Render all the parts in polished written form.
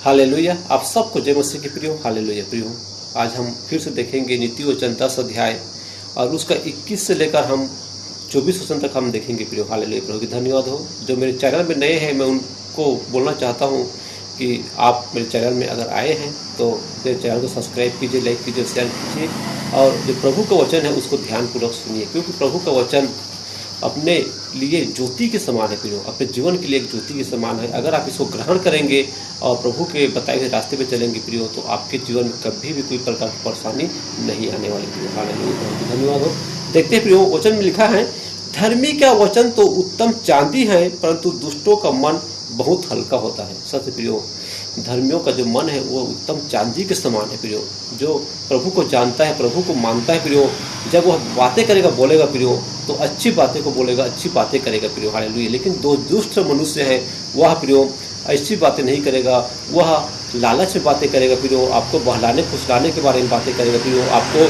Hallelujah. आप सबको जय मसीह के प्रियो। हालेलुया प्रियो, आज हम फिर से देखेंगे नीति वचन 10 अध्याय और उसका 21 से लेकर हम 24 वचन तक हम देखेंगे प्रियो। हालेलुया प्रभु की धन्यवाद हो। जो मेरे चैनल में नए हैं मैं उनको बोलना चाहता हूँ कि आप मेरे चैनल में अगर आए हैं तो मेरे चैनल को सब्सक्राइब कीजिए, लाइक कीजिए, शेयर कीजिए और जो प्रभु का वचन है उसको ध्यानपूर्वक सुनिए, क्योंकि प्रभु का वचन अपने लिए ज्योति के समान है प्रियो, अपने जीवन के लिए एक ज्योति के समान है। अगर आप इसको ग्रहण करेंगे और प्रभु के बताए हुए रास्ते पे चलेंगे प्रियो, तो आपके जीवन में कभी भी कोई प्रकार की परेशानी नहीं आने वाली प्रियो। हालेलुया, धन्यवाद हो। देखते हैं प्रियो, वचन में लिखा है, धर्मी का वचन तो उत्तम चांदी है, परंतु दुष्टों का मन बहुत हल्का होता है। सत्य प्रियो, धर्मियों का जो मन है वो उत्तम चांदी के समान है प्रियो। जो प्रभु को जानता है, प्रभु को मानता है प्रियो, जब वह बातें करेगा, बोलेगा प्रियो, तो अच्छी बातें को बोलेगा, अच्छी बातें करेगा प्रियो। हालेलुया। लेकिन दो दुष्ट मनुष्य है, वह प्रियो ऐसी बातें नहीं करेगा, वह लालच में बातें करेगा प्रियो, आपको बहलाने फुसलाने के बारे में बातें करेगा प्रियो, आपको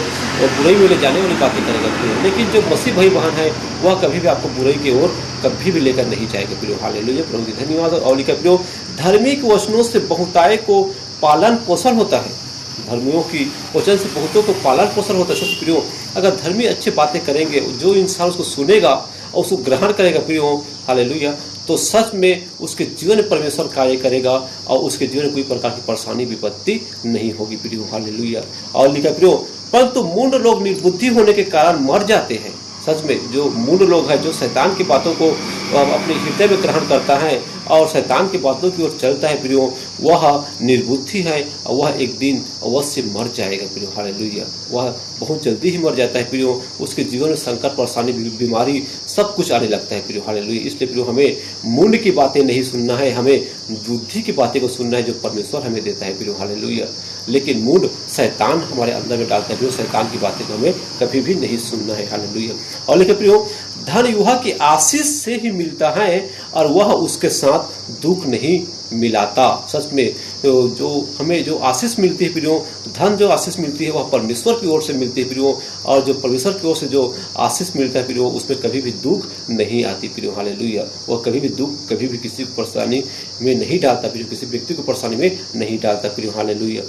बुराई में ले जाने वाली बातें करेगा प्रियो। लेकिन जो मसीह भाई बहन है वह कभी भी आपको बुराई की ओर कभी भी लेकर नहीं जाएगा प्रियो। हालेलुया प्रभु की धन्यवाद। और लिखा प्रियो, धार्मिक वचनों से बहुताय को पालन पोषण होता है। धर्मियों की वचन से बहुतों को पालन पोषण होता है। सच प्रियो, अगर धर्मी अच्छी बातें करेंगे, जो इंसान उसको सुनेगा और उसको ग्रहण करेगा प्रियो, हालेलुया, तो सच में उसके जीवन में परमेश्वर कार्य करेगा और उसके जीवन में कोई प्रकार की परेशानी विपत्ति नहीं होगी प्रियो। हालेलुया। और लिखा प्रियो, परंतु मूढ़ लोग निर्बुद्धि होने के कारण मर जाते हैं। सच में जो मूढ़ लोग हैं, जो शैतान की बातों को अपने हृदय में ग्रहण करता है और शैतान की बातों की ओर चलता है प्रियो, वह निर्बुद्धि है और वह एक दिन अवश्य मर जाएगा प्रियो। हालेलुया। वह बहुत जल्दी ही मर जाता है प्रियो। उसके जीवन में संकट, परेशानी, बीमारी सब कुछ आने लगता है प्रियो। हालेलुया। इसलिए प्रियो हमें मूढ़ की बातें नहीं सुनना है, हमें बुद्धि की बातें को सुनना है जो परमेश्वर हमें देता है प्रियो। हालेलुया। लेकिन मूढ़ शैतान हमारे अंदर में डालता है प्रियो, शैतान की बातें को हमें कभी भी नहीं सुनना है। हालेलुया। और लेकिन प्रियो, धन युवा की आशीष से ही मिलता है और वह उसके साथ दुख नहीं मिलाता। सच में जो हमें जो आशीष मिलती है प्रियो, धन जो आशीष मिलती है वह परमेश्वर की ओर से मिलती है प्रियो, और जो परमेश्वर की ओर से जो आशीष मिलता है प्रियो, उसमें कभी भी दुख नहीं आती प्रियो। हालेलुया। वह कभी भी दुख, कभी भी किसी परेशानी में नहीं डालता प्रियो, किसी व्यक्ति को परेशानी में नहीं डालता प्रियो। हालेलुया।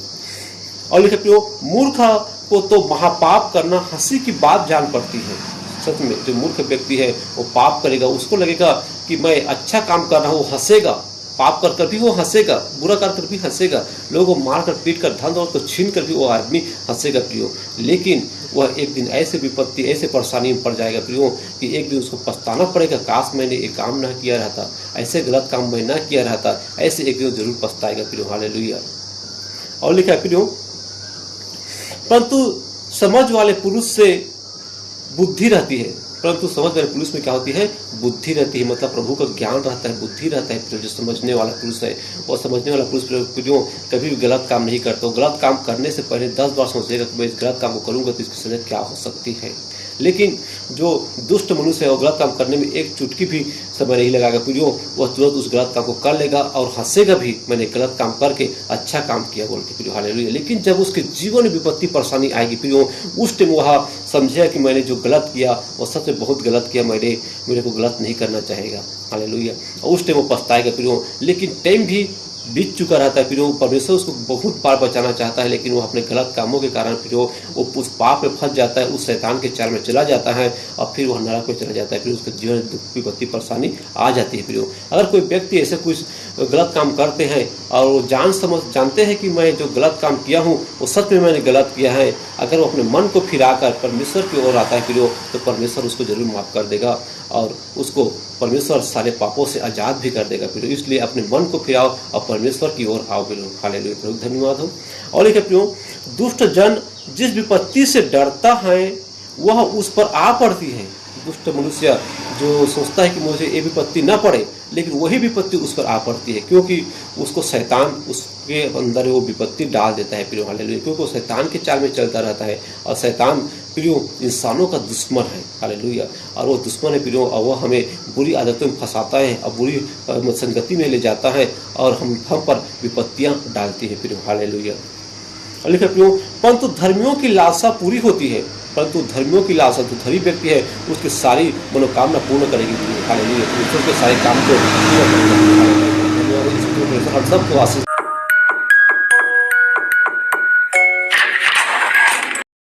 और लिखे प्रियो, मूर्ख को तो महापाप करना हंसी की बात जान पड़ती है। सच में जो मूर्ख व्यक्ति है वो पाप करेगा, उसको लगेगा कि मैं अच्छा काम कर रहा हूँ, हंसेगा, पाप कर कर भी वो हंसेगा, बुरा कर कर भी हंसेगा, लोगों को मार कर पीट कर धन दौलत को छीन कर भी वो आदमी हंसेगा प्रियो। लेकिन वह एक दिन ऐसे विपत्ति, ऐसे परेशानी में पड़ जाएगा प्रियो कि एक दिन उसको पछताना पड़ेगा, काश मैंने एक काम ना किया रहता, ऐसे गलत काम मैं ना किया रहता, ऐसे एक दिन जरूर पछताएगा प्रियो। हालेलुया। और लिखा है प्रियो, परंतु समझ वाले पुरुष से बुद्धि रहती है। परंतु समझ वाले पुरुष में क्या होती है? बुद्धि रहती है। मतलब प्रभु का ज्ञान रहता है, बुद्धि रहता है। जो समझने वाला पुरुष है, और समझने वाला पुरुष कभी भी गलत काम नहीं करता। गलत काम करने से पहले 10 बार सोचेगा कि मैं इस गलत काम को करूंगा तो इसकी सजा क्या हो सकती है। लेकिन जो दुष्ट मनुष्य है वो गलत काम करने में एक चुटकी भी समय नहीं लगाएगा प्रियो, वह तुरंत उस गलत काम को कर लेगा और हंसेगा भी, मैंने गलत काम करके अच्छा काम किया बोल के प्रियो। हालेलुया। लेकिन जब उसके जीवन में विपत्ति परेशानी आएगी प्रियो, उस टाइम वह समझेगा कि मैंने जो गलत किया वो सबसे बहुत गलत किया, मेरे को गलत नहीं करना चाहेगा। हालेलुया। और उस टाइम वो पछताएगा प्रियो। लेकिन टाइम भी बीत चुका रहता है प्रियो, परमेश्वर उसको बहुत बार बचाना चाहता है, लेकिन वो अपने गलत कामों के कारण प्रियो वो उस पाप में फंस जाता है, उस शैतान के चाल में चला जाता है और फिर वह नरक में चला जाता है। फिर उसके जीवन में दुख, विपत्ति, परेशानी आ जाती है प्रियो। अगर कोई व्यक्ति ऐसे कुछ गलत काम करते हैं और वो जानते हैं कि मैं जो गलत काम किया हूँ वो सच में मैंने गलत किया है, अगर वो अपने मन को फिराकर परमेश्वर की ओर आता है प्रियो, तो परमेश्वर उसको जरूर माफ कर देगा और उसको परमेश्वर सारे पापों से आजाद भी कर देगा प्रियो। इसलिए अपने मन को फिराओ और परमेश्वर की ओर आओ प्रियो। हालेलुया प्रभु धन्यवाद हो। और लिखे प्रियो, दुष्ट जन जिस विपत्ति से डरता है वह उस पर आ पड़ती है। दुष्ट मनुष्य जो सोचता है कि मुझे ये विपत्ति न पड़े, लेकिन वही विपत्ति उस पर आ पड़ती है, क्योंकि उसको शैतान उसके अंदर वो विपत्ति डाल देता है प्रियो। हालेलुया। क्योंकि वो शैतान के चाल में चलता रहता है और शैतान प्रियो इंसानों का दुश्मन है। हालेलुया। और वो दुश्मन है प्रियो, और वो हमें बुरी आदतों में फंसाता है और बुरी संगति में ले जाता है और हम पर विपत्तियां डालती है प्रियो। हालेलुया। और लिखा प्रियो, परंतु धर्मियों की लालसा पूरी होती है, परंतु धर्मियों की लालसा, जो धर्मी व्यक्ति है उसकी सारी मनोकामना पूर्ण करेगी। हालेलुया। उसके सारे काम को पूरा करेगी। हम सबको आशीष